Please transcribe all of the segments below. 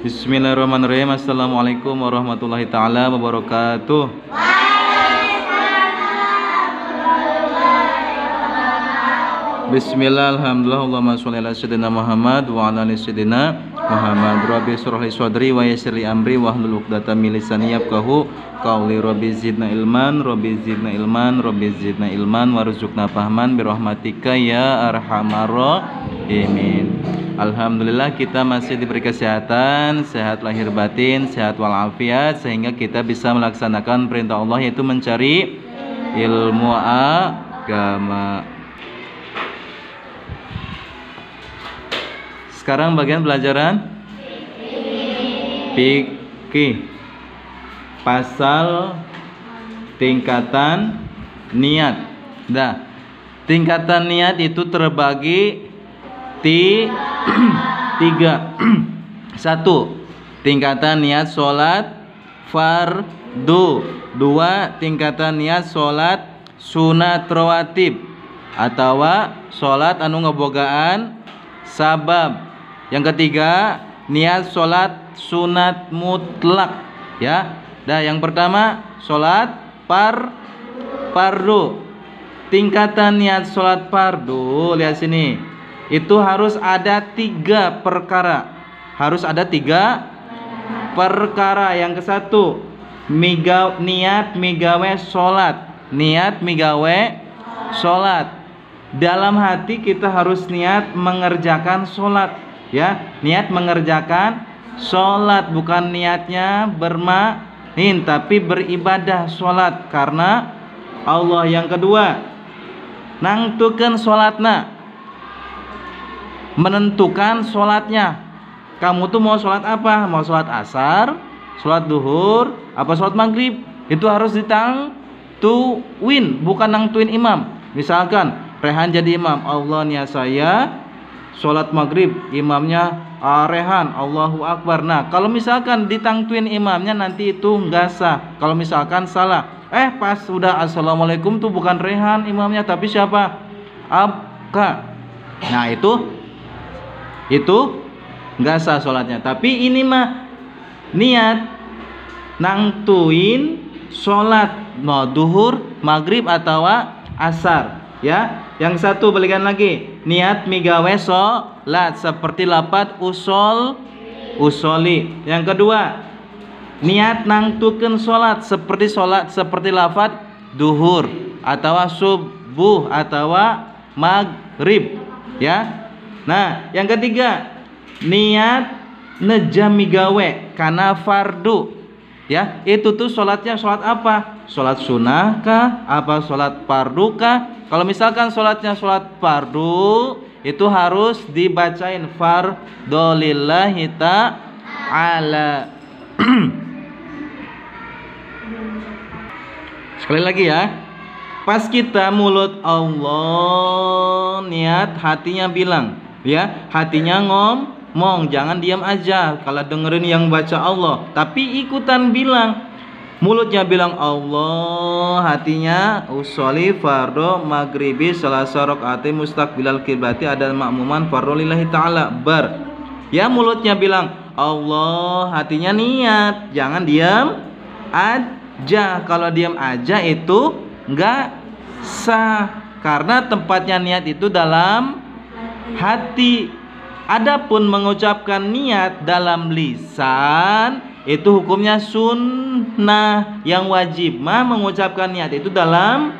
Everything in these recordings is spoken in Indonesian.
Bismillahirrahmanirrahim. Assalamualaikum warahmatullahi taala wabarakatuh. Bismillah, alhamdulillah, Allahumma sholli ala sayyidina Muhammad wa ala ali sayyidina Muhammad. Rabbi shrah li sadri wa yassir li amri wahlul 'uqdatam min lisani yafqahu qawli. Rabbi zidna ilman, Rabbi zidna ilman, Rabbi zidna ilman warzuqna fahman birahmatika ya arhamar rahimin. Alhamdulillah kita masih diberi kesehatan, sehat lahir batin, sehat walafiat, sehingga kita bisa melaksanakan perintah Allah, yaitu mencari ilmu agama. Sekarang bagian pelajaran fikih, pasal tingkatan niat. Nah, tingkatan niat itu terbagi tiga. Satu, tingkatan niat sholat fardu. Dua, tingkatan niat sholat sunat rawatib atau sholat anu ngebogaan sabab. Yang ketiga, niat sholat sunat mutlak, ya. Nah, yang pertama sholat fardu. Tingkatan niat sholat fardu, lihat sini, itu harus ada tiga perkara. Harus ada tiga perkara. Yang ke satu, niat migawe sholat. Niat migawe sholat. Dalam hati kita harus niat mengerjakan sholat, ya. Niat mengerjakan sholat, bukan niatnya bermain, tapi beribadah sholat karena Allah. Yang kedua, nangtukeun sholatna, menentukan sholatnya. Kamu tuh mau sholat apa? Mau sholat asar, sholat duhur, apa sholat maghrib? Itu harus ditangtuin, bukan nangtuin imam. Misalkan Rehan jadi imam, Allah niat saya sholat maghrib, imamnya Rehan, Allahu Akbar. Nah, kalau misalkan ditangtuin imamnya, nanti itu nggak sah. Kalau misalkan salah, pas sudah assalamualaikum tuh bukan Rehan imamnya, tapi siapa? Abka. Nah, itu nggak sah sholatnya. Tapi ini mah niat nangtuin sholat mau duhur, maghrib atau asar, ya. Yang satu balikan lagi, niat migawe sholat seperti lapat usoli. Yang kedua, niat nangtukeun sholat seperti lafaz duhur atau subuh atau maghrib, ya. Nah, yang ketiga, niat nejamigawe karena fardu, ya. Itu tuh sholatnya sholat apa? Sholat sunnah kah? Apa sholat fardu kah? Kalau misalkan sholatnya sholat fardu, itu harus dibacain fardolillahi ta'ala. Sekali lagi ya, pas kita mulut Allah niat, hatinya bilang, ya, hatinya ngomong, jangan diam aja kalau dengerin yang baca Allah, tapi ikutan bilang. Mulutnya bilang Allah, hatinya usolli fardhu maghribi salasa rakaati mustaqbilal qiblati ada makmuman fardhu lillahi ta'ala ya. Mulutnya bilang Allah, hatinya niat, jangan diam aja. Kalau diam aja itu enggak sah, karena tempatnya niat itu dalam hati. Adapun mengucapkan niat dalam lisan itu hukumnya sunnah. Yang wajib mah mengucapkan niat itu dalam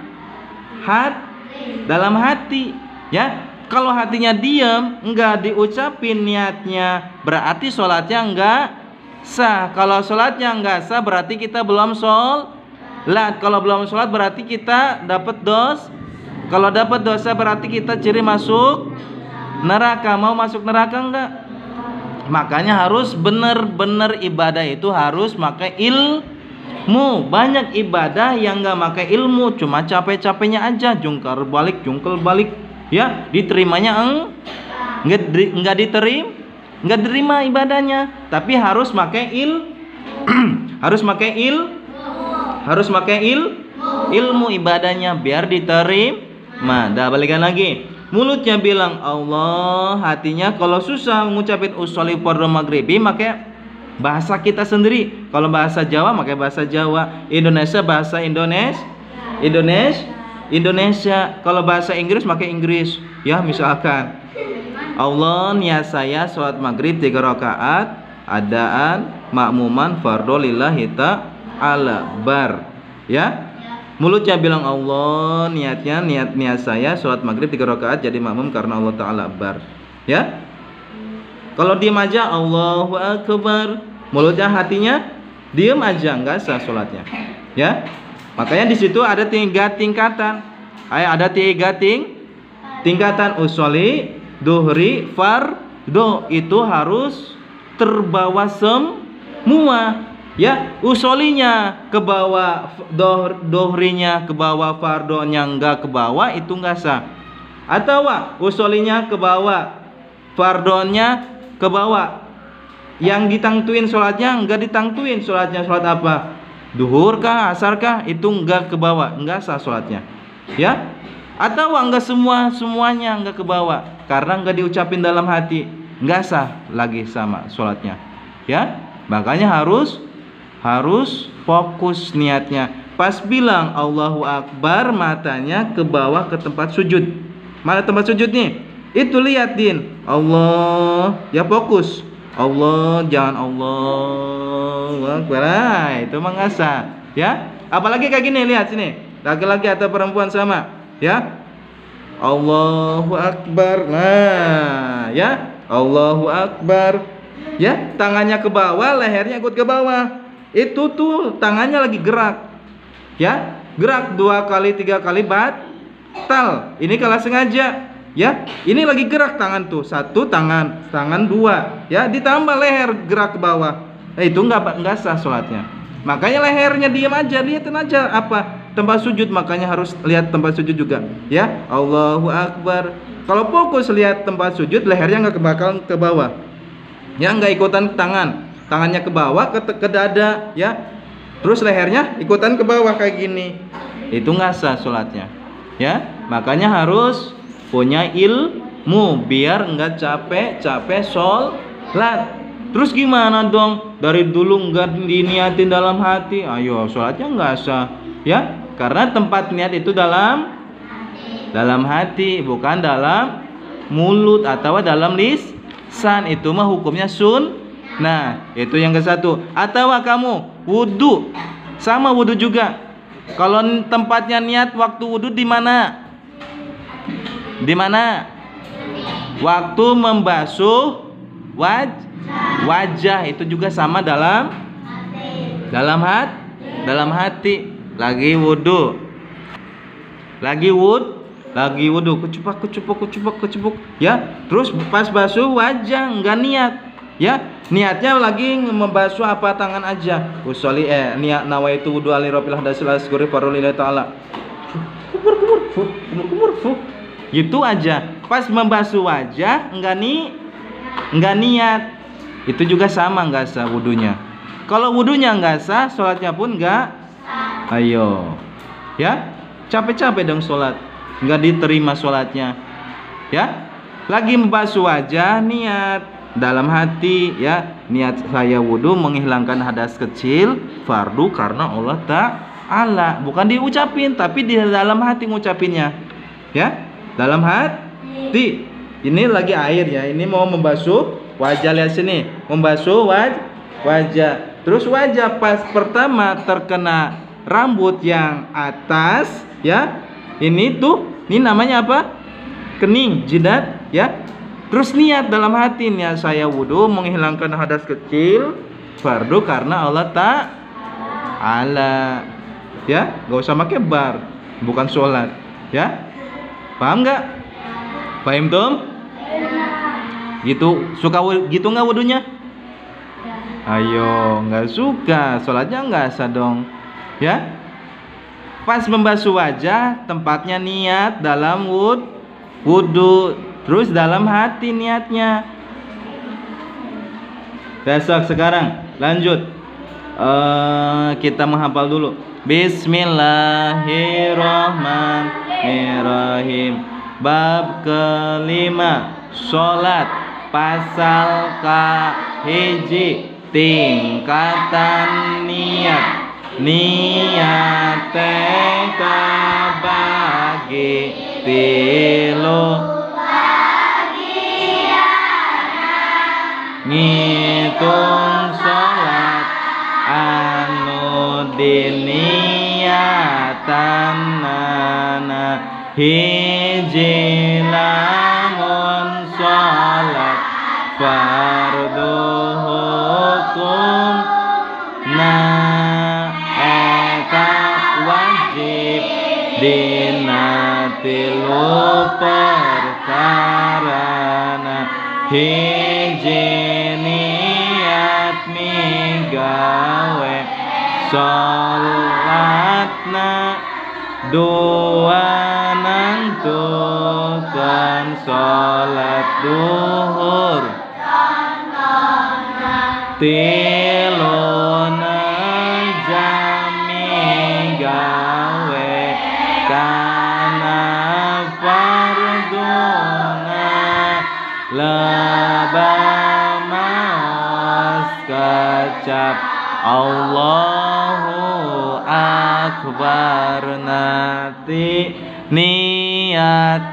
hati, ya. Kalau hatinya diam, enggak diucapin niatnya, berarti sholatnya enggak sah. Kalau sholatnya enggak sah, berarti kita belum sholat. Kalau belum sholat, berarti kita dapat dosa. Kalau dapat dosa, berarti kita ciri masuk neraka. Mau masuk neraka enggak? Makanya harus benar-benar ibadah itu harus pakai ilmu. Banyak ibadah yang nggak pakai ilmu, cuma capek-capeknya aja, jungkar balik, ya, diterimanya nggak diterima ibadahnya. Tapi harus pakai harus pakai ilmu ibadahnya biar diterima. Dah, balikan lagi. Mulutnya bilang Allah, hatinya kalau susah ngucapin usolli fardhu maghribi, maka bahasa kita sendiri. Kalau bahasa Jawa pakai bahasa Jawa, Indonesia bahasa Indonesia. Kalau bahasa Inggris pakai Inggris. Ya, misalkan Allah niat saya sholat maghrib 3 rakaat adaan makmuman fardhu lillahi ta'ala bar. Ya, mulutnya bilang Allah, niat saya sholat maghrib 3 rakaat jadi makmum karena Allah Ta'ala bar. Ya, kalau diem aja Allahu Akbar, mulutnya hatinya diem aja, nggak sah sholatnya. Ya, makanya di situ ada 3 tingkatan. Ada 3 tingkatan usoli, duhri, fardo, itu harus terbawa semua. Ya, usolinya ke bawah, dohrinya ke bawah, fardonya enggak ke bawah, itu enggak sah. Atau usolinya ke bawah, fardonya ke bawah, yang ditangtuin sholatnya enggak ditangtuin sholatnya. Sholat apa? Duhur kah, asar kah? Itu enggak ke bawah, enggak sah sholatnya. Ya, atau enggak semuanya enggak ke bawah karena enggak diucapin dalam hati, enggak sah lagi sama sholatnya. Ya, makanya harus fokus niatnya. Pas bilang Allahu Akbar, matanya ke bawah ke tempat sujud. Mana tempat sujud nih? Itu liatin Allah, ya fokus. Allah, jangan Allahu Akbar. Itu mengasa. Ya, apalagi kayak gini, lihat sini. Laki-laki atau perempuan sama. Ya, Allahu Akbar. Nah, ya, Allahu Akbar. Ya, tangannya ke bawah, lehernya ikut ke bawah. Itu tuh tangannya lagi gerak. Ya, gerak 2 kali 3 kali batal. Ini kalau sengaja. Ya, ini lagi gerak tangan tuh, 1 tangan 2. Ya, ditambah leher gerak ke bawah. Itu enggak sah sholatnya. Makanya lehernya diam aja, lihatin aja apa tempat sujud. Makanya harus lihat tempat sujud juga. Ya, Allahu Akbar. Kalau fokus lihat tempat sujud, lehernya enggak bakal ke bawah. Ya, enggak ikutan tangannya ke bawah ke dada, ya. Terus lehernya ikutan ke bawah kayak gini. Itu enggak sah sholatnya. Ya, makanya harus punya ilmu biar enggak capek sholat. Terus gimana dong? Dari dulu enggak diniatin dalam hati, ayo sholatnya enggak sah. Ya, karena tempat niat itu dalam hati, bukan dalam mulut atau dalam lisan. Itu mah hukumnya Nah, itu yang ke-1. Atau kamu wudu, sama wudu juga. Kalau tempatnya niat waktu wudu di mana? Di mana? Waktu membasuh wajah, itu juga sama dalam hati. Lagi wudu, kecupuk. Ya, terus pas basuh wajah enggak niat. Ya, niatnya lagi membasuh apa tangan aja. Usoli niat nawaitu wudu ali rabbil hadasil asghari farlillahi ta'ala. Kumur. Gitu aja. Pas membasuh wajah enggak niat. Itu juga sama enggak sah wudunya. Kalau wudunya enggak sah, sholatnya pun enggak. Ayo. Ya, capek-capek dong sholat, enggak diterima sholatnya. Ya, lagi membasuh wajah niat dalam hati, ya, niat saya wudu menghilangkan hadas kecil fardu karena Allah Ta'ala, bukan diucapin tapi di dalam hati ngucapinnya. Ya, dalam hati. Ini lagi air ya, ini mau membasuh wajah, lihat sini, membasuh wajah. Terus wajah pas pertama terkena rambut yang atas, ya, ini namanya apa? Kening, jidat, ya. Terus niat dalam hati, niat saya wudu menghilangkan hadas kecil fardu karena Allah Ta'ala. Ya, gak usah pakai bar, bukan sholat. Ya, paham nggak? Paham Tom? Gitu, suka gitu nggak wudunya? Ayo, nggak suka, sholatnya nggak sah dong. Ya, pas membasuh wajah tempatnya niat dalam wudu. Terus dalam hati niatnya. Besok sekarang lanjut. Kita menghafal dulu. Bismillahirrahmanirrahim. Bab kelima, sholat. Pasal ka hiji. tingkatan niat teka bagi tilu ngitung sholat anu diniatanana hiji lamun sholat fardu hukum na eta wajib dina tilu perkarana hiji niat migawe sholatna dua nangtukan sholat duhur tiluna jami gawe kana farduna maos kecap Allahu Akbar nati niat